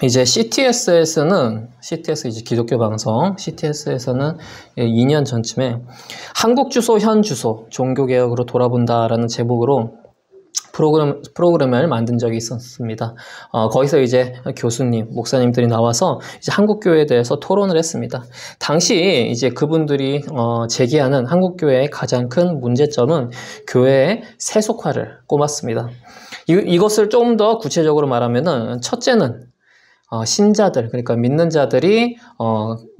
이제 CTS에서는 CTS 이제 기독교 방송 CTS에서는 2년 전쯤에 한국 주소 현 주소 종교 개혁으로 돌아본다라는 제목으로 프로그램을 만든 적이 있었습니다. 거기서 이제 교수님, 목사님들이 나와서 이제 한국교회에 대해서 토론을 했습니다. 당시 이제 그분들이 제기하는 한국교회의 가장 큰 문제점은 교회의 세속화를 꼽았습니다. 이것을 조금 더 구체적으로 말하면은 첫째는 신자들, 그러니까 믿는 자들이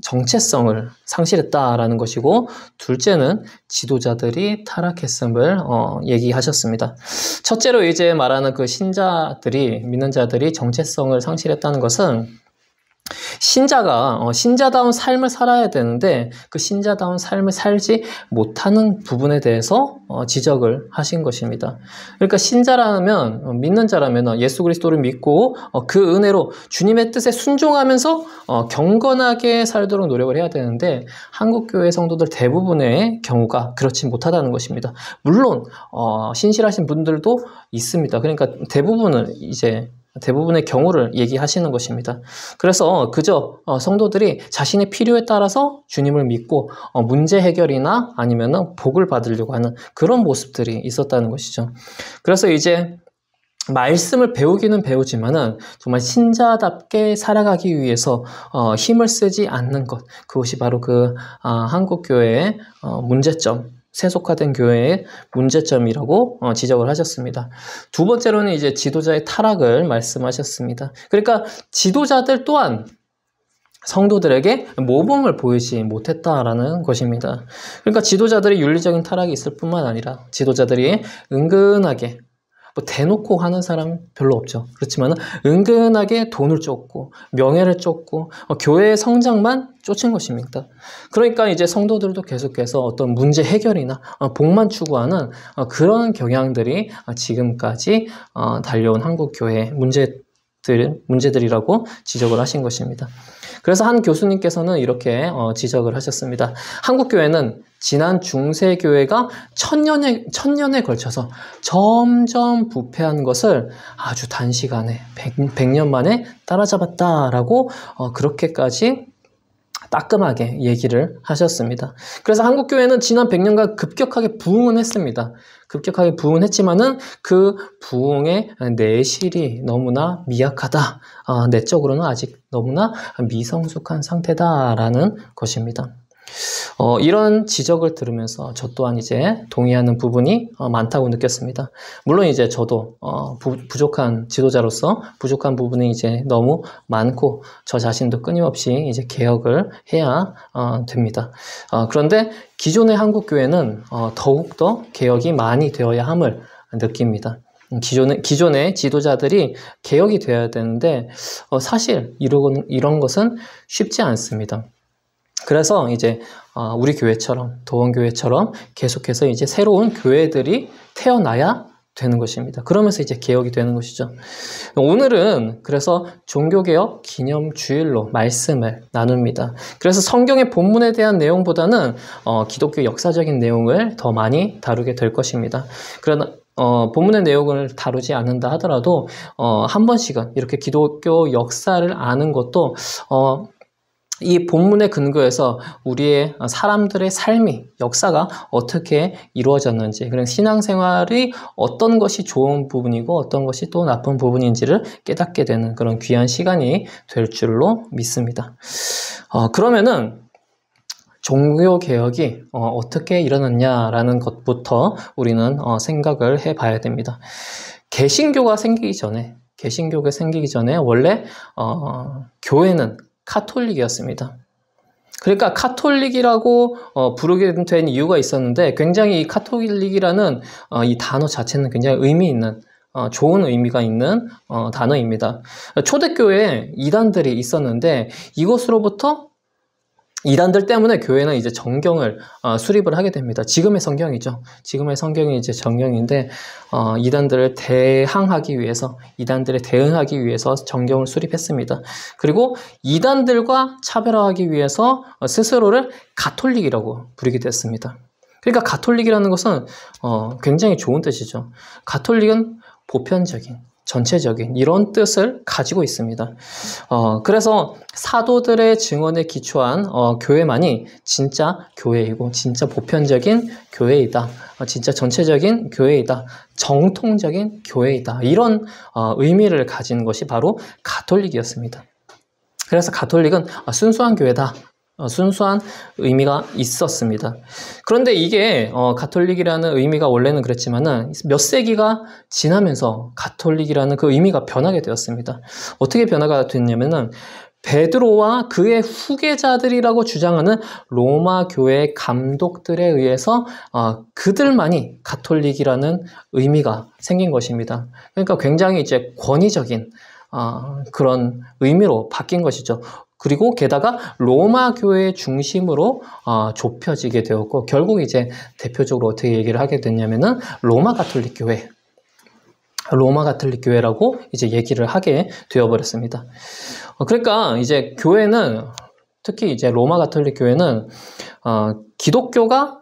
정체성을 상실했다라는 것이고, 둘째는 지도자들이 타락했음을 얘기하셨습니다. 첫째로 이제 말하는 그 신자들이, 믿는 자들이 정체성을 상실했다는 것은 신자가 신자다운 삶을 살아야 되는데 그 신자다운 삶을 살지 못하는 부분에 대해서 지적을 하신 것입니다. 그러니까 신자라면, 믿는 자라면 예수 그리스도를 믿고 그 은혜로 주님의 뜻에 순종하면서 경건하게 살도록 노력을 해야 되는데 한국교회 성도들 대부분의 경우가 그렇지 못하다는 것입니다. 물론 신실하신 분들도 있습니다. 그러니까 대부분의 경우를 얘기하시는 것입니다. 그래서 그저 성도들이 자신의 필요에 따라서 주님을 믿고 문제 해결이나 아니면은 복을 받으려고 하는 그런 모습들이 있었다는 것이죠. 그래서 이제 말씀을 배우기는 배우지만은 정말 신자답게 살아가기 위해서 힘을 쓰지 않는 것, 그것이 바로 그 한국교회의 문제점, 세속화된 교회의 문제점이라고 지적을 하셨습니다. 두 번째로는 이제 지도자의 타락을 말씀하셨습니다. 그러니까 지도자들 또한 성도들에게 모범을 보이지 못했다라는 것입니다. 그러니까 지도자들이 윤리적인 타락이 있을 뿐만 아니라 지도자들이 은근하게 대놓고 하는 사람 별로 없죠. 그렇지만 은근하게 돈을 쫓고 명예를 쫓고 교회의 성장만 쫓은 것입니다. 그러니까 이제 성도들도 계속해서 어떤 문제 해결이나 복만 추구하는 그런 경향들이 지금까지 달려온 한국교회의 문제들이라고 지적을 하신 것입니다. 그래서 한 교수님께서는 이렇게 지적을 하셨습니다. 한국교회는 지난 중세교회가 천년에 걸쳐서 점점 부패한 것을 아주 단시간에 100년 만에 따라잡았다라고 그렇게까지 따끔하게 얘기를 하셨습니다. 그래서 한국교회는 지난 100년간 급격하게 부흥은 했습니다. 급격하게 부흥은 했지만은 그 부흥의 내실이 너무나 미약하다. 내적으로는 아직 너무나 미성숙한 상태다라는 것입니다. 이런 지적을 들으면서 저 또한 이제 동의하는 부분이 많다고 느꼈습니다. 물론 이제 저도 부족한 지도자로서 부족한 부분이 이제 너무 많고 저 자신도 끊임없이 이제 개혁을 해야 됩니다. 그런데 기존의 한국교회는 더욱더 개혁이 많이 되어야 함을 느낍니다. 기존의 지도자들이 개혁이 되어야 되는데 사실 이런 것은 쉽지 않습니다. 그래서 이제 우리 교회처럼 도원교회처럼 계속해서 이제 새로운 교회들이 태어나야 되는 것입니다. 그러면서 이제 개혁이 되는 것이죠. 오늘은 그래서 종교개혁 기념주일로 말씀을 나눕니다. 그래서 성경의 본문에 대한 내용보다는 기독교 역사적인 내용을 더 많이 다루게 될 것입니다. 그러나 본문의 내용을 다루지 않는다 하더라도 한 번씩은 이렇게 기독교 역사를 아는 것도 이 본문의 근거에서 우리의 사람들의 삶이, 역사가 어떻게 이루어졌는지, 그런 신앙생활이 어떤 것이 좋은 부분이고 어떤 것이 또 나쁜 부분인지를 깨닫게 되는 그런 귀한 시간이 될 줄로 믿습니다. 그러면은 종교개혁이 어떻게 일어났냐라는 것부터 우리는 생각을 해봐야 됩니다. 개신교가 생기기 전에 원래 교회는 카톨릭이었습니다. 그러니까 카톨릭이라고 부르게 된 이유가 있었는데 굉장히 이 카톨릭이라는 이 단어 자체는 굉장히 의미 있는 좋은 의미가 있는 단어입니다. 초대교회에 이단들이 있었는데 이것으로부터 이단들 때문에 교회는 이제 정경을 수립을 하게 됩니다. 지금의 성경이죠. 지금의 성경이 이제 정경인데 이단들을 대항하기 위해서, 이단들에 대응하기 위해서 정경을 수립했습니다. 그리고 이단들과 차별화하기 위해서 스스로를 가톨릭이라고 부르게 됐습니다. 그러니까 가톨릭이라는 것은 굉장히 좋은 뜻이죠. 가톨릭은 보편적인, 전체적인 이런 뜻을 가지고 있습니다. 그래서 사도들의 증언에 기초한 교회만이 진짜 교회이고 진짜 보편적인 교회이다. 진짜 전체적인 교회이다. 정통적인 교회이다. 이런 의미를 가진 것이 바로 가톨릭이었습니다. 그래서 가톨릭은 순수한 교회다. 순수한 의미가 있었습니다. 그런데 이게 가톨릭이라는 의미가 원래는 그랬지만은 몇 세기가 지나면서 가톨릭이라는 그 의미가 변하게 되었습니다. 어떻게 변화가 됐냐면은 베드로와 그의 후계자들이라고 주장하는 로마 교회 감독들에 의해서 그들만이 가톨릭이라는 의미가 생긴 것입니다. 그러니까 굉장히 이제 권위적인 그런 의미로 바뀐 것이죠. 그리고 게다가 로마 교회 중심으로 좁혀지게 되었고, 결국 이제 대표적으로 어떻게 얘기를 하게 됐냐면은 로마 가톨릭 교회라고 이제 얘기를 하게 되어버렸습니다. 그러니까 이제 교회는, 특히 이제 로마 가톨릭 교회는 기독교가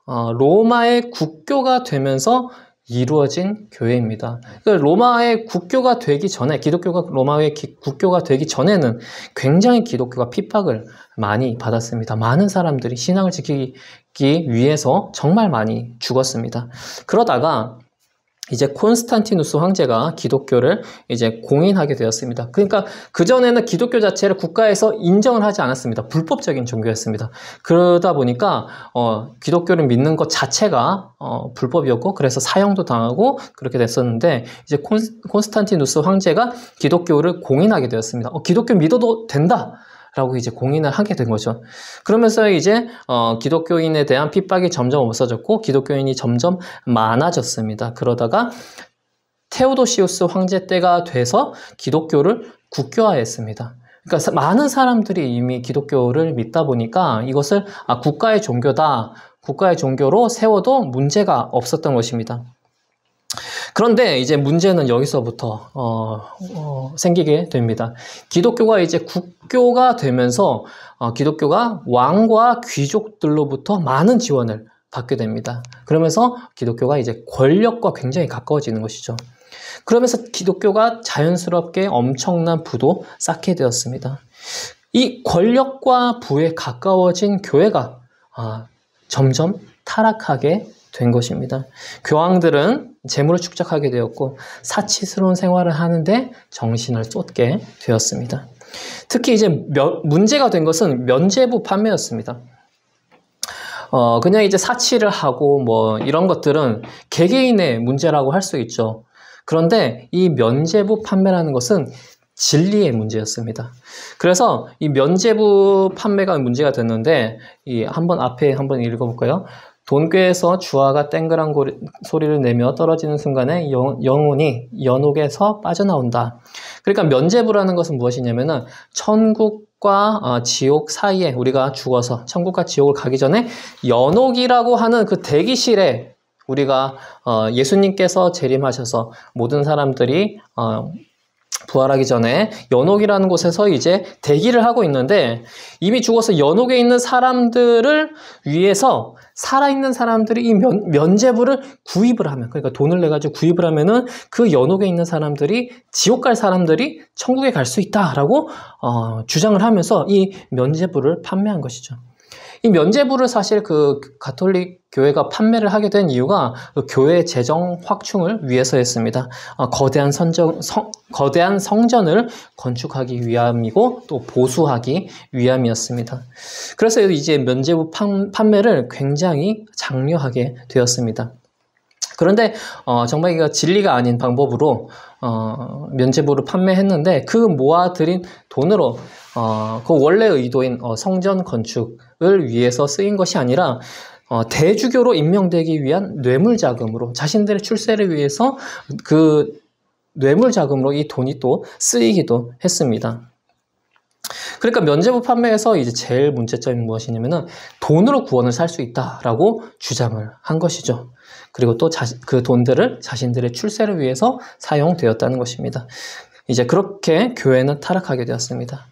로마의 국교가 되면서 이루어진 교회입니다. 그러니까 로마의 국교가 되기 전에, 기독교가 로마의 국교가 되기 전에는 굉장히 기독교가 핍박을 많이 받았습니다. 많은 사람들이 신앙을 지키기 위해서 정말 많이 죽었습니다. 그러다가 이제 콘스탄티누스 황제가 기독교를 이제 공인하게 되었습니다. 그러니까 그전에는 기독교 자체를 국가에서 인정을 하지 않았습니다. 불법적인 종교였습니다. 그러다 보니까 기독교를 믿는 것 자체가 불법이었고, 그래서 사형도 당하고 그렇게 됐었는데, 이제 콘스탄티누스 황제가 기독교를 공인하게 되었습니다. 기독교 믿어도 된다 라고 이제 공인을 하게 된 거죠. 그러면서 이제 기독교인에 대한 핍박이 점점 없어졌고, 기독교인이 점점 많아졌습니다. 그러다가 테오도시우스 황제 때가 돼서 기독교를 국교화했습니다. 그러니까 많은 사람들이 이미 기독교를 믿다 보니까 이것을 국가의 종교다, 국가의 종교로 세워도 문제가 없었던 것입니다. 그런데 이제 문제는 여기서부터 생기게 됩니다. 기독교가 이제 국교가 되면서 기독교가 왕과 귀족들로부터 많은 지원을 받게 됩니다. 그러면서 기독교가 이제 권력과 굉장히 가까워지는 것이죠. 그러면서 기독교가 자연스럽게 엄청난 부도 쌓게 되었습니다. 이 권력과 부에 가까워진 교회가 점점 타락하게 된 것입니다. 교황들은 재물을 축적하게 되었고, 사치스러운 생활을 하는데 정신을 쏟게 되었습니다. 특히 이제 문제가 된 것은 면죄부 판매였습니다. 그냥 이제 사치를 하고 뭐 이런 것들은 개개인의 문제라고 할 수 있죠. 그런데 이 면죄부 판매라는 것은 진리의 문제였습니다. 그래서 이 면죄부 판매가 문제가 됐는데, 앞에 한번 읽어볼까요? 돈꾀에서 주화가 땡그란 소리를 내며 떨어지는 순간에 영혼이 연옥에서 빠져나온다. 그러니까 면죄부라는 것은 무엇이냐면은 천국과 지옥 사이에, 우리가 죽어서 천국과 지옥을 가기 전에 연옥이라고 하는 그 대기실에 우리가 예수님께서 재림하셔서 모든 사람들이 부활하기 전에 연옥이라는 곳에서 이제 대기를 하고 있는데, 이미 죽어서 연옥에 있는 사람들을 위해서 살아있는 사람들이 이 면죄부를 구입을 하면, 그러니까 돈을 내가지고 구입을 하면은 그 연옥에 있는 사람들이, 지옥 갈 사람들이 천국에 갈 수 있다라고 주장을 하면서 이 면죄부를 판매한 것이죠. 이 면죄부를 사실 그 가톨릭 교회가 판매를 하게 된 이유가 그 교회 재정 확충을 위해서였습니다. 거대한 성전을 건축하기 위함이고 또 보수하기 위함이었습니다. 그래서 이제 면죄부 판매를 굉장히 장려하게 되었습니다. 그런데 정말 이거 진리가 아닌 방법으로 면죄부를 판매했는데, 그 모아들인 돈으로 그 원래 의도인 성전 건축을 위해서 쓰인 것이 아니라 대주교로 임명되기 위한 뇌물자금으로, 자신들의 출세를 위해서 그 뇌물자금으로 이 돈이 또 쓰이기도 했습니다. 그러니까 면죄부 판매에서 이제 제일 문제점이 무엇이냐면은 돈으로 구원을 살 수 있다라고 주장을 한 것이죠. 그리고 또 그 돈들을 자신들의 출세를 위해서 사용되었다는 것입니다. 이제 그렇게 교회는 타락하게 되었습니다.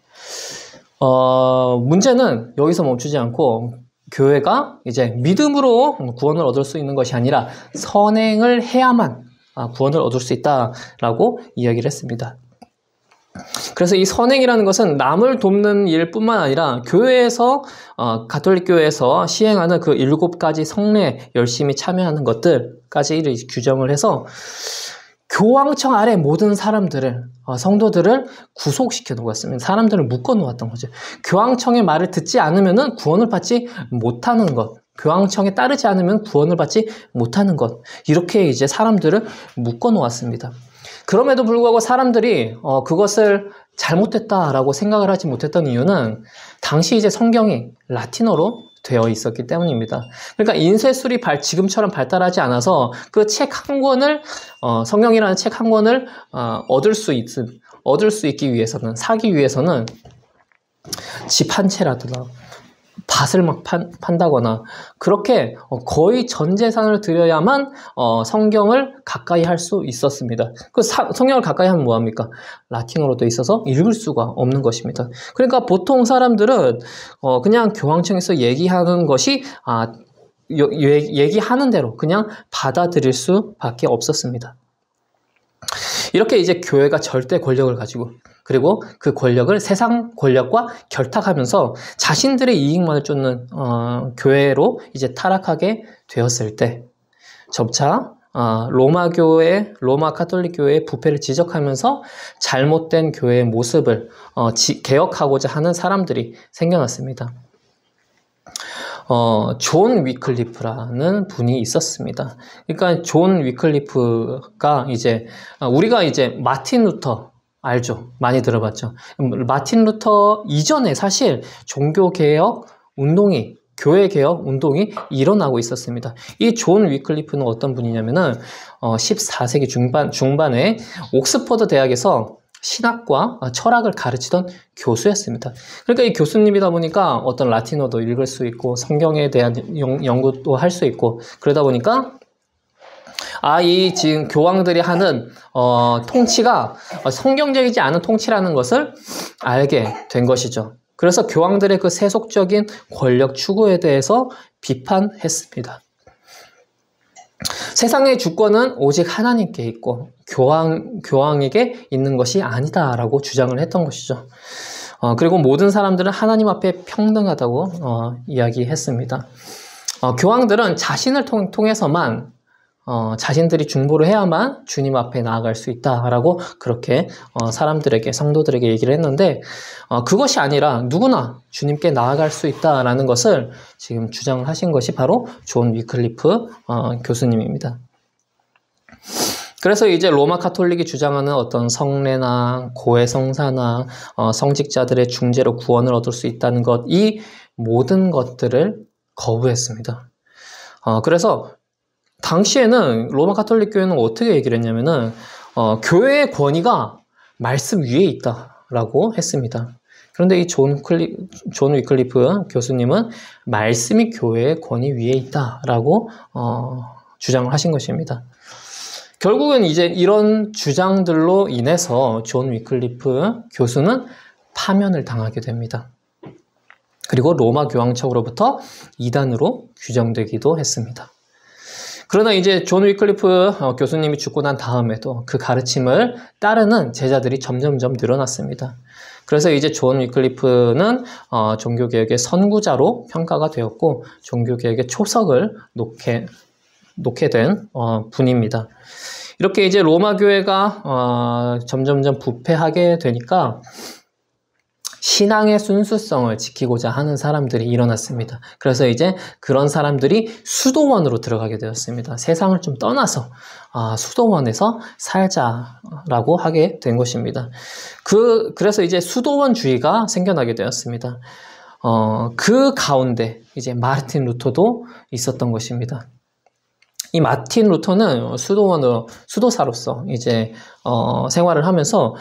문제는 여기서 멈추지 않고, 교회가 이제 믿음으로 구원을 얻을 수 있는 것이 아니라 선행을 해야만 구원을 얻을 수 있다라고 이야기를 했습니다. 그래서 이 선행이라는 것은 남을 돕는 일뿐만 아니라 교회에서 가톨릭 교회에서 시행하는 그 7가지 성례 열심히 참여하는 것들까지 규정을 해서 교황청 아래 모든 사람들을 성도들을 구속시켜 놓았습니다. 사람들을 묶어 놓았던 거죠. 교황청의 말을 듣지 않으면 구원을 받지 못하는 것, 교황청에 따르지 않으면 구원을 받지 못하는 것, 이렇게 이제 사람들을 묶어 놓았습니다. 그럼에도 불구하고 사람들이 그것을 잘못됐다라고 생각을 하지 못했던 이유는 당시 이제 성경이 라틴어로 되어 있었기 때문입니다. 그러니까 인쇄술이 지금처럼 발달하지 않아서 그 책 한 권을 성경이라는 책 한 권을 얻을 수 있기 위해서는, 사기 위해서는 집 한 채라든가 밭을 막 판다거나 그렇게 거의 전 재산을 들여야만 성경을 가까이 할 수 있었습니다. 그 성경을 가까이 하면 뭐합니까? 라틴어로 돼 있어서 읽을 수가 없는 것입니다. 그러니까 보통 사람들은 그냥 교황청에서 얘기하는 것이 얘기하는 대로 그냥 받아들일 수밖에 없었습니다. 이렇게 이제 교회가 절대 권력을 가지고, 그리고 그 권력을 세상 권력과 결탁하면서 자신들의 이익만을 쫓는 교회로 이제 타락하게 되었을 때, 점차 로마 가톨릭 교회의 부패를 지적하면서 잘못된 교회의 모습을 개혁하고자 하는 사람들이 생겨났습니다. 존 위클리프라는 분이 있었습니다. 그러니까 존 위클리프가 이제 우리가 이제 마틴 루터 알죠? 많이 들어봤죠? 마틴 루터 이전에 사실 종교개혁 운동이, 교회개혁 운동이 일어나고 있었습니다. 이 존 위클리프는 어떤 분이냐면은 14세기 중반에 옥스퍼드 대학에서 신학과 철학을 가르치던 교수였습니다. 그러니까 이 교수님이다 보니까 어떤 라틴어도 읽을 수 있고 성경에 대한 연구도 할 수 있고, 그러다 보니까 이 지금 교황들이 하는 통치가 성경적이지 않은 통치라는 것을 알게 된 것이죠. 그래서 교황들의 그 세속적인 권력 추구에 대해서 비판했습니다. 세상의 주권은 오직 하나님께 있고 교황에게 있는 것이 아니다라고 주장을 했던 것이죠. 그리고 모든 사람들은 하나님 앞에 평등하다고 이야기했습니다. 교황들은 자신을 통해서만 자신들이 중보를 해야만 주님 앞에 나아갈 수 있다라고 그렇게 사람들에게, 성도들에게 얘기를 했는데, 그것이 아니라 누구나 주님께 나아갈 수 있다라는 것을 지금 주장을 하신 것이 바로 존 위클리프 교수님입니다. 그래서 이제 로마 가톨릭이 주장하는 어떤 성례나 고해성사나 성직자들의 중재로 구원을 얻을 수 있다는 것, 이 모든 것들을 거부했습니다. 그래서 당시에는 로마 가톨릭 교회는 어떻게 얘기를 했냐면은 교회의 권위가 말씀 위에 있다라고 했습니다. 그런데 이 존 위클리프 교수님은 말씀이 교회의 권위 위에 있다라고 주장을 하신 것입니다. 결국은 이제 이런 주장들로 인해서 존 위클리프 교수는 파면을 당하게 됩니다. 그리고 로마 교황청으로부터 이단으로 규정되기도 했습니다. 그러나 이제 존 위클리프 교수님이 죽고 난 다음에도 그 가르침을 따르는 제자들이 점점점 늘어났습니다. 그래서 이제 존 위클리프는 종교개혁의 선구자로 평가가 되었고 종교개혁의 초석을 놓게 된 분입니다. 이렇게 이제 로마 교회가 점점점 부패하게 되니까 신앙의 순수성을 지키고자 하는 사람들이 일어났습니다. 그래서 이제 그런 사람들이 수도원으로 들어가게 되었습니다. 세상을 좀 떠나서 수도원에서 살자라고 하게 된 것입니다. 그래서 이제 수도원주의가 생겨나게 되었습니다. 그 가운데 이제 마르틴 루터도 있었던 것입니다. 이 마틴 루터는 수도사로서 이제 생활을 하면서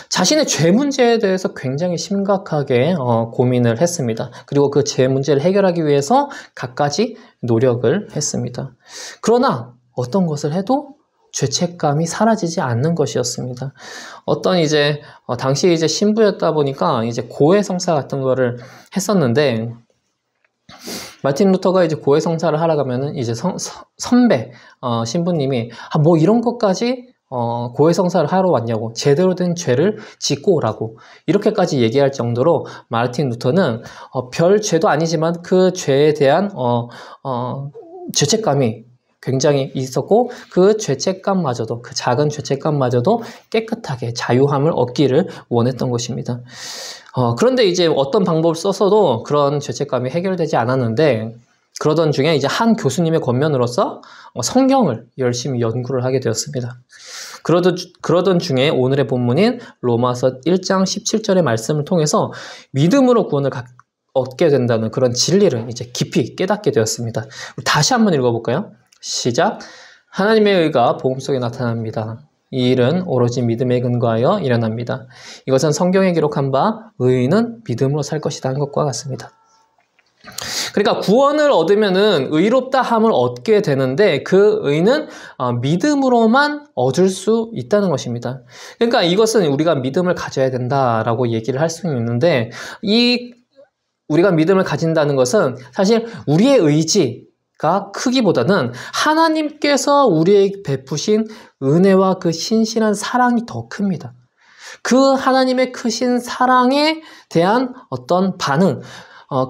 자신의 죄 문제에 대해서 굉장히 심각하게 고민을 했습니다. 그리고 그 죄 문제를 해결하기 위해서 갖가지 노력을 했습니다. 그러나 어떤 것을 해도 죄책감이 사라지지 않는 것이었습니다. 어떤 이제 당시 이제 신부였다 보니까 이제 고해성사 같은 거를 했었는데 마틴 루터가 이제 고해성사를 하러 가면은 이제 선배, 신부님이, 뭐 이런 것까지, 고해성사를 하러 왔냐고, 제대로 된 죄를 짓고 오라고, 이렇게까지 얘기할 정도로 마르틴 루터는, 별 죄도 아니지만 그 죄에 대한, 죄책감이 굉장히 있었고, 그 죄책감마저도, 그 작은 죄책감마저도 깨끗하게 자유함을 얻기를 원했던 것입니다. 그런데 이제 어떤 방법을 써서도 그런 죄책감이 해결되지 않았는데, 그러던 중에 이제 한 교수님의 권면으로서 성경을 열심히 연구를 하게 되었습니다. 그러던 중에 오늘의 본문인 로마서 1장 17절의 말씀을 통해서 믿음으로 구원을 얻게 된다는 그런 진리를 이제 깊이 깨닫게 되었습니다. 다시 한번 읽어볼까요? 시작. 하나님의 의가 복음 속에 나타납니다. 이 일은 오로지 믿음에 근거하여 일어납니다. 이것은 성경에 기록한 바 의인은 믿음으로 살 것이다 한 것과 같습니다. 그러니까 구원을 얻으면은 의롭다 함을 얻게 되는데 그 의는 믿음으로만 얻을 수 있다는 것입니다. 그러니까 이것은 우리가 믿음을 가져야 된다라고 얘기를 할 수 있는데, 우리가 믿음을 가진다는 것은 사실 우리의 의지가 크기보다는 하나님께서 우리에게 베푸신 은혜와 그 신실한 사랑이 더 큽니다. 그 하나님의 크신 사랑에 대한 어떤 반응,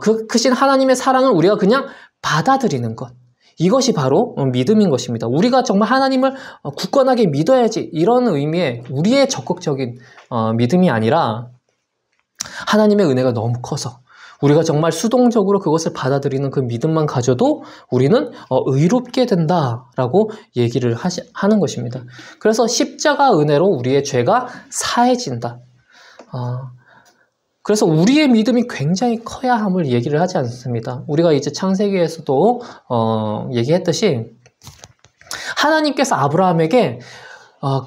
그 크신 하나님의 사랑을 우리가 그냥 받아들이는 것, 이것이 바로 믿음인 것입니다. 우리가 정말 하나님을 굳건하게 믿어야지, 이런 의미의 우리의 적극적인 믿음이 아니라 하나님의 은혜가 너무 커서 우리가 정말 수동적으로 그것을 받아들이는 그 믿음만 가져도 우리는 의롭게 된다라고 얘기를 하는 것입니다. 그래서 십자가 은혜로 우리의 죄가 사해진다. 그래서 우리의 믿음이 굉장히 커야 함을 얘기를 하지 않습니다. 우리가 이제 창세기에서도 얘기했듯이 하나님께서 아브라함에게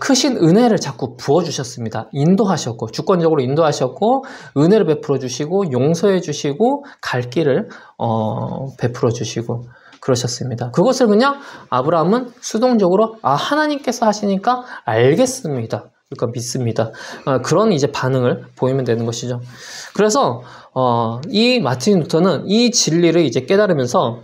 크신 은혜를 자꾸 부어주셨습니다. 인도하셨고, 주권적으로 인도하셨고, 은혜를 베풀어 주시고, 용서해 주시고, 갈 길을 베풀어 주시고 그러셨습니다. 그것을 그냥 아브라함은 수동적으로 하나님께서 하시니까 알겠습니다, 그러니까 믿습니다, 그런 이제 반응을 보이면 되는 것이죠. 그래서 이 마틴 루터는 이 진리를 이제 깨달으면서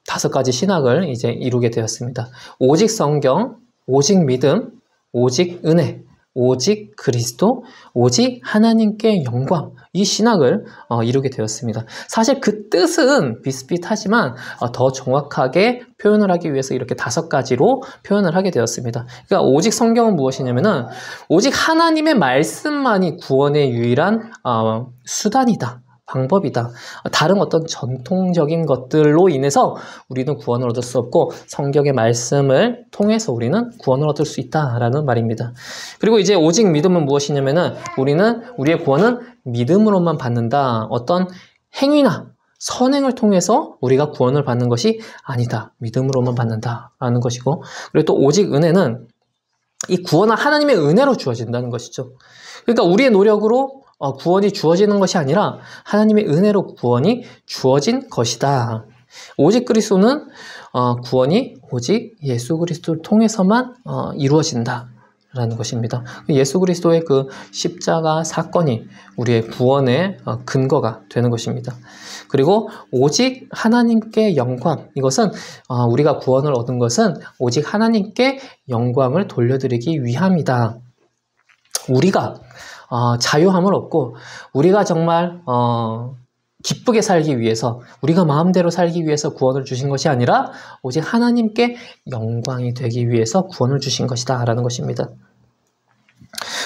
5가지 신학을 이제 이루게 되었습니다. 오직 성경, 오직 믿음, 오직 은혜, 오직 그리스도, 오직 하나님께 영광, 이 신학을 이루게 되었습니다. 사실 그 뜻은 비슷비슷하지만 더 정확하게 표현을 하기 위해서 이렇게 5가지로 표현을 하게 되었습니다. 그러니까 오직 성경은 무엇이냐면은 오직 하나님의 말씀만이 구원의 유일한 수단이다, 방법이다. 다른 어떤 전통적인 것들로 인해서 우리는 구원을 얻을 수 없고 성경의 말씀을 통해서 우리는 구원을 얻을 수 있다라는 말입니다. 그리고 이제 오직 믿음은 무엇이냐면은 우리의 구원은 믿음으로만 받는다. 어떤 행위나 선행을 통해서 우리가 구원을 받는 것이 아니다. 믿음으로만 받는다라는 것이고, 그리고 또 오직 은혜는 이 구원은 하나님의 은혜로 주어진다는 것이죠. 그러니까 우리의 노력으로 구원이 주어지는 것이 아니라 하나님의 은혜로 구원이 주어진 것이다. 오직 그리스도는 구원이 오직 예수 그리스도를 통해서만 이루어진다라는 것입니다. 예수 그리스도의 그 십자가 사건이 우리의 구원의 근거가 되는 것입니다. 그리고 오직 하나님께 영광, 이것은 우리가 구원을 얻은 것은 오직 하나님께 영광을 돌려드리기 위함이다. 우리가 자유함을 얻고 우리가 정말 기쁘게 살기 위해서, 우리가 마음대로 살기 위해서 구원을 주신 것이 아니라 오직 하나님께 영광이 되기 위해서 구원을 주신 것이다 라는 것입니다.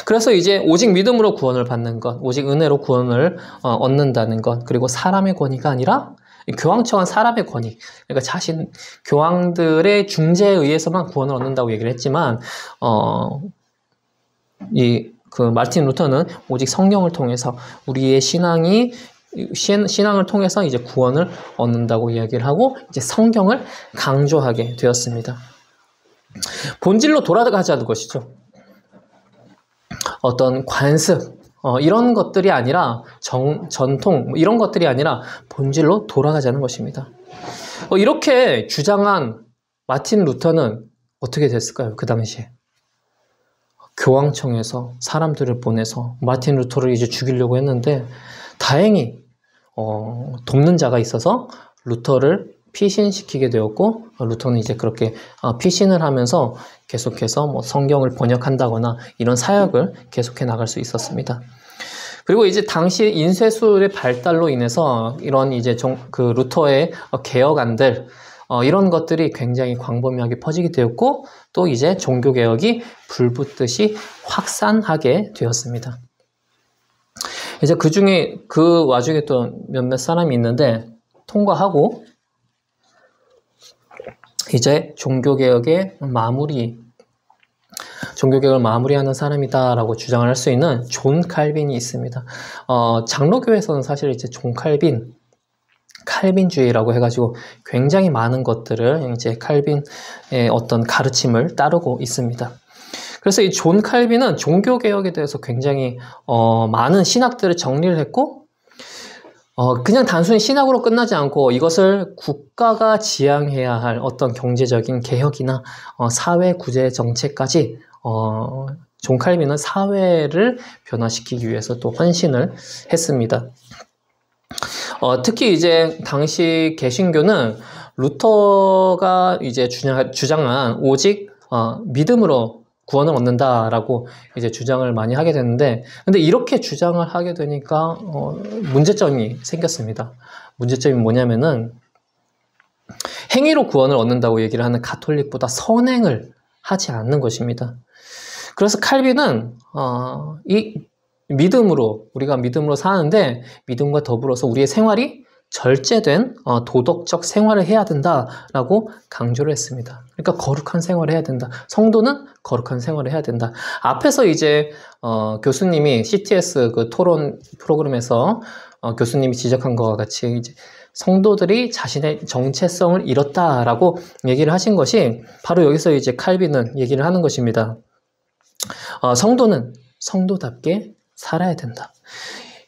그래서 이제 오직 믿음으로 구원을 받는 것, 오직 은혜로 구원을 얻는다는 것, 그리고 사람의 권위가 아니라 교황청한 사람의 권위, 그러니까 교황들의 중재에 의해서만 구원을 얻는다고 얘기를 했지만 마르틴 루터는 오직 성경을 통해서 우리의 신앙을 통해서 이제 구원을 얻는다고 이야기를 하고 이제 성경을 강조하게 되었습니다. 본질로 돌아가자는 것이죠. 어떤 관습, 이런 것들이 아니라 전통, 이런 것들이 아니라 본질로 돌아가자는 것입니다. 이렇게 주장한 마틴 루터는 어떻게 됐을까요? 그 당시에. 교황청에서 사람들을 보내서 마틴 루터를 이제 죽이려고 했는데 다행히 돕는 자가 있어서 루터를 피신시키게 되었고, 루터는 이제 그렇게 피신을 하면서 계속해서 뭐 성경을 번역한다거나 이런 사역을 계속해 나갈 수 있었습니다. 그리고 이제 당시 인쇄술의 발달로 인해서 이런 이제 그 루터의 개혁안들, 이런 것들이 굉장히 광범위하게 퍼지게 되었고, 또 이제 종교개혁이 불붙듯이 확산하게 되었습니다. 이제 그 와중에 또 몇몇 사람이 있는데, 통과하고, 이제 종교개혁을 마무리하는 사람이다라고 주장을 할 수 있는 존 칼빈이 있습니다. 장로교에서는 사실 이제 존 칼빈주의라고 해가지고 굉장히 많은 것들을 이제 칼빈의 어떤 가르침을 따르고 있습니다. 그래서 이 존 칼빈은 종교개혁에 대해서 굉장히 많은 신학들을 정리를 했고, 그냥 단순히 신학으로 끝나지 않고 이것을 국가가 지향해야 할 어떤 경제적인 개혁이나 사회 구제 정책까지 존 칼빈은 사회를 변화시키기 위해서 또 헌신을 했습니다. 특히 이제 당시 개신교는 루터가 이제 주장한 오직 믿음으로 구원을 얻는다라고 이제 주장을 많이 하게 됐는데, 근데 이렇게 주장을 하게 되니까 문제점이 생겼습니다. 문제점이 뭐냐면은 행위로 구원을 얻는다고 얘기를 하는 가톨릭보다 선행을 하지 않는 것입니다. 그래서 칼빈은 우리가 믿음으로 사는데 믿음과 더불어서 우리의 생활이 절제된 도덕적 생활을 해야 된다라고 강조를 했습니다. 그러니까 거룩한 생활을 해야 된다. 성도는 거룩한 생활을 해야 된다. 앞에서 이제 교수님이 CTS 그 토론 프로그램에서 교수님이 지적한 것과 같이 이제 성도들이 자신의 정체성을 잃었다라고 얘기를 하신 것이 바로 여기서 이제 칼빈은 얘기를 하는 것입니다. 성도는 성도답게 살아야 된다.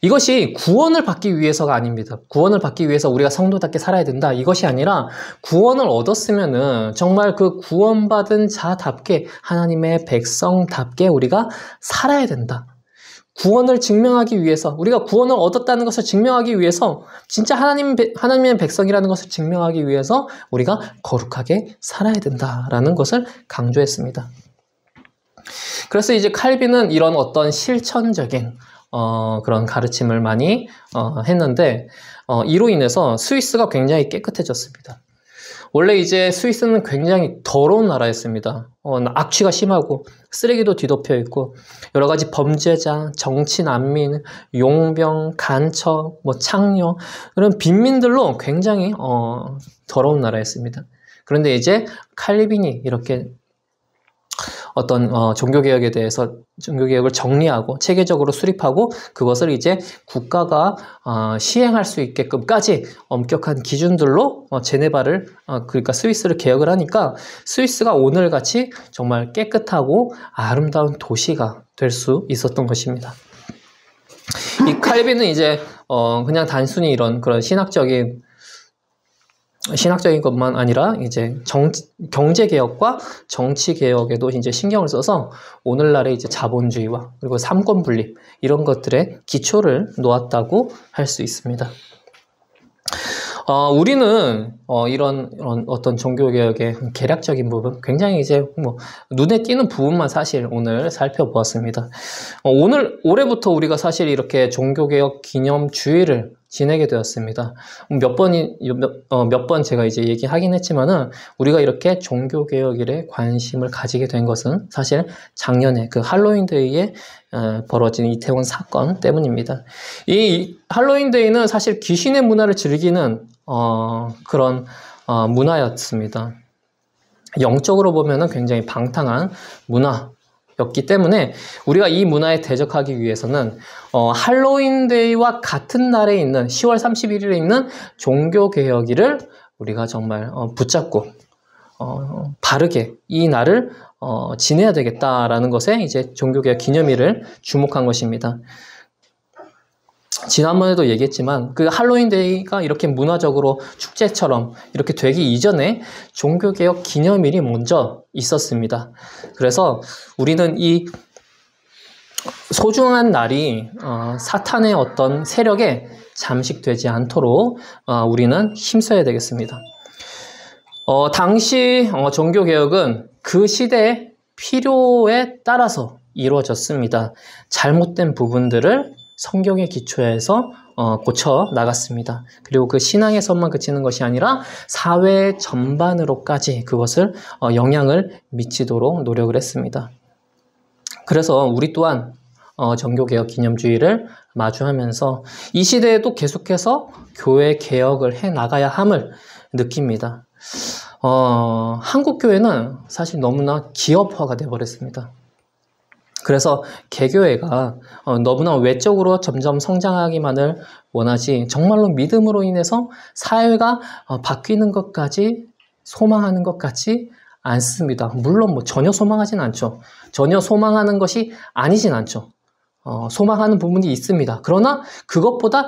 이것이 구원을 받기 위해서가 아닙니다. 구원을 받기 위해서 우리가 성도답게 살아야 된다. 이것이 아니라 구원을 얻었으면은 정말 그 구원받은 자답게 하나님의 백성답게 우리가 살아야 된다. 구원을 증명하기 위해서, 우리가 구원을 얻었다는 것을 증명하기 위해서, 진짜 하나님의 백성이라는 것을 증명하기 위해서 우리가 거룩하게 살아야 된다라는 것을 강조했습니다. 그래서 이제 칼빈은 이런 어떤 실천적인 그런 가르침을 많이 했는데, 이로 인해서 스위스가 굉장히 깨끗해졌습니다. 원래 이제 스위스는 굉장히 더러운 나라였습니다. 악취가 심하고 쓰레기도 뒤덮여 있고 여러 가지 범죄자, 정치 난민, 용병, 간첩, 창녀 이런 빈민들로 굉장히 더러운 나라였습니다. 그런데 이제 칼빈이 이렇게 어떤 종교개혁에 대해서 종교개혁을 정리하고 체계적으로 수립하고 그것을 이제 국가가 시행할 수 있게끔까지 엄격한 기준들로 제네바를 그러니까 스위스를 개혁을 하니까 스위스가 오늘같이 정말 깨끗하고 아름다운 도시가 될 수 있었던 것입니다. 이 칼빈은 이제 그냥 단순히 이런 그런 신학적인 것만 아니라 이제 경제개혁과 정치개혁에도 이제 신경을 써서 오늘날의 이제 자본주의와 그리고 삼권 분립 이런 것들의 기초를 놓았다고 할 수 있습니다. 우리는 이런 어떤 종교개혁의 개략적인 부분, 굉장히 이제 눈에 띄는 부분만 사실 오늘 살펴보았습니다. 올해부터 우리가 사실 이렇게 종교개혁 기념주의를 지내게 되었습니다. 몇 번 제가 이제 얘기하긴 했지만은 우리가 이렇게 종교개혁일에 관심을 가지게 된 것은 사실 작년에 그 할로윈데이에 벌어진 이태원 사건 때문입니다. 이 할로윈데이는 사실 귀신의 문화를 즐기는 그런 문화였습니다. 영적으로 보면은 굉장히 방탕한 문화였기 때문에 우리가 이 문화에 대적하기 위해서는 할로윈데이와 같은 날에 있는 10월 31일에 있는 종교개혁일을 우리가 정말 붙잡고 바르게 이 날을 지내야 되겠다라는 것에 이제 종교개혁 기념일을 주목한 것입니다. 지난번에도 얘기했지만 그 할로윈데이가 이렇게 문화적으로 축제처럼 이렇게 되기 이전에 종교개혁 기념일이 먼저 있었습니다. 그래서 우리는 이 소중한 날이 사탄의 어떤 세력에 잠식되지 않도록 우리는 힘써야 되겠습니다. 당시 종교개혁은 그 시대의 필요에 따라서 이루어졌습니다. 잘못된 부분들을 성경에 기초해서 고쳐 나갔습니다. 그리고 그 신앙에서만 그치는 것이 아니라 사회 전반으로까지 그것을 영향을 미치도록 노력을 했습니다. 그래서 우리 또한 종교개혁 기념주의를 마주하면서 이 시대에도 계속해서 교회 개혁을 해 나가야 함을 느낍니다. 한국교회는 사실 너무나 기업화가 되어버렸습니다. 그래서 개교회가 너무나 외적으로 점점 성장하기만을 원하지 정말로 믿음으로 인해서 사회가 바뀌는 것까지 소망하는 것 같지 않습니다. 물론 전혀 소망하진 않죠. 전혀 소망하는 것이 아니진 않죠. 소망하는 부분이 있습니다. 그러나 그것보다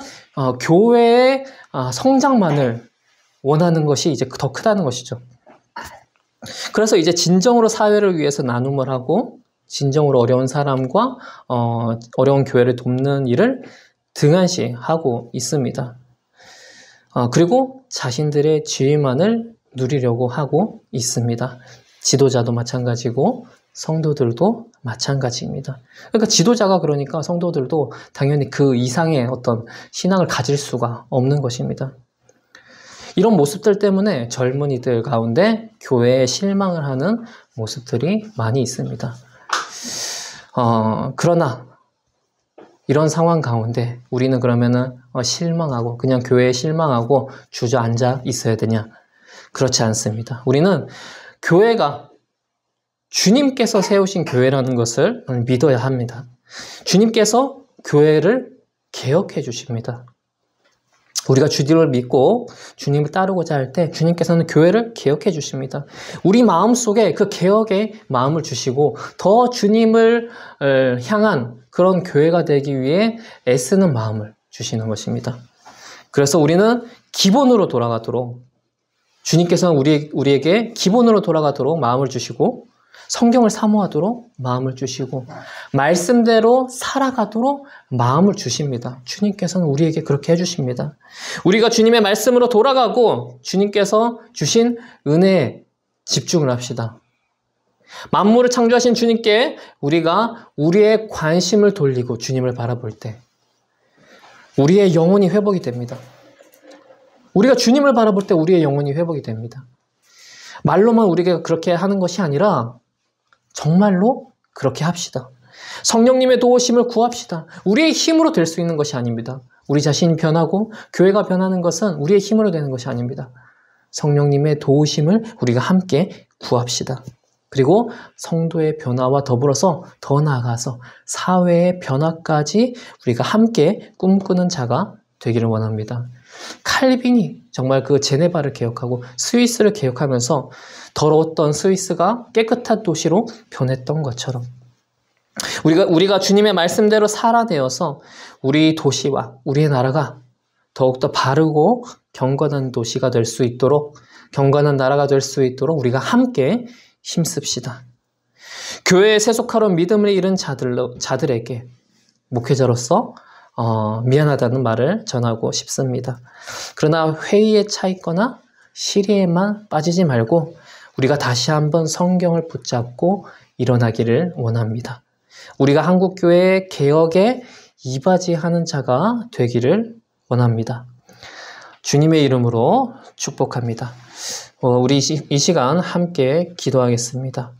교회의 성장만을 원하는 것이 이제 더 크다는 것이죠. 그래서 이제 진정으로 사회를 위해서 나눔을 하고 진정으로 어려운 사람과 어려운 교회를 돕는 일을 등한시하고 있습니다. 그리고 자신들의 지위만을 누리려고 하고 있습니다. 지도자도 마찬가지고 성도들도 마찬가지입니다. 그러니까 지도자가 그러니까 성도들도 당연히 그 이상의 어떤 신앙을 가질 수가 없는 것입니다. 이런 모습들 때문에 젊은이들 가운데 교회에 실망을 하는 모습들이 많이 있습니다. 그러나 이런 상황 가운데 우리는 그러면은 실망하고 그냥 교회에 실망하고 주저앉아 있어야 되냐? 그렇지 않습니다. 우리는 교회가 주님께서 세우신 교회라는 것을 믿어야 합니다. 주님께서 교회를 개혁해 주십니다. 우리가 주님을 믿고 주님을 따르고자 할 때 주님께서는 교회를 개혁해 주십니다. 우리 마음속에 그 개혁의 마음을 주시고 더 주님을 향한 그런 교회가 되기 위해 애쓰는 마음을 주시는 것입니다. 그래서 우리는 기본으로 돌아가도록 주님께서는 우리에게 기본으로 돌아가도록 마음을 주시고 성경을 사모하도록 마음을 주시고 말씀대로 살아가도록 마음을 주십니다. 주님께서는 우리에게 그렇게 해주십니다. 우리가 주님의 말씀으로 돌아가고 주님께서 주신 은혜에 집중을 합시다. 만물을 창조하신 주님께 우리가 우리의 관심을 돌리고 주님을 바라볼 때 우리의 영혼이 회복이 됩니다. 우리가 주님을 바라볼 때 우리의 영혼이 회복이 됩니다. 말로만 우리가 그렇게 하는 것이 아니라 정말로 그렇게 합시다. 성령님의 도우심을 구합시다. 우리의 힘으로 될 수 있는 것이 아닙니다. 우리 자신이 변하고 교회가 변하는 것은 우리의 힘으로 되는 것이 아닙니다. 성령님의 도우심을 우리가 함께 구합시다. 그리고 성도의 변화와 더불어서 더 나아가서 사회의 변화까지 우리가 함께 꿈꾸는 자가 되기를 원합니다. 칼빈이 정말 그 제네바를 개혁하고 스위스를 개혁하면서 더러웠던 스위스가 깨끗한 도시로 변했던 것처럼 우리가 주님의 말씀대로 살아내어서 우리 도시와 우리의 나라가 더욱더 바르고 경건한 도시가 될 수 있도록 경건한 나라가 될 수 있도록 우리가 함께 힘씁시다. 교회에 세속하러 믿음을 잃은 자들에게 목회자로서 미안하다는 말을 전하고 싶습니다. 그러나 회의에 차 있거나 시리에만 빠지지 말고 우리가 다시 한번 성경을 붙잡고 일어나기를 원합니다. 우리가 한국교회의 개혁에 이바지하는 자가 되기를 원합니다. 주님의 이름으로 축복합니다. 우리 이 시간 함께 기도하겠습니다.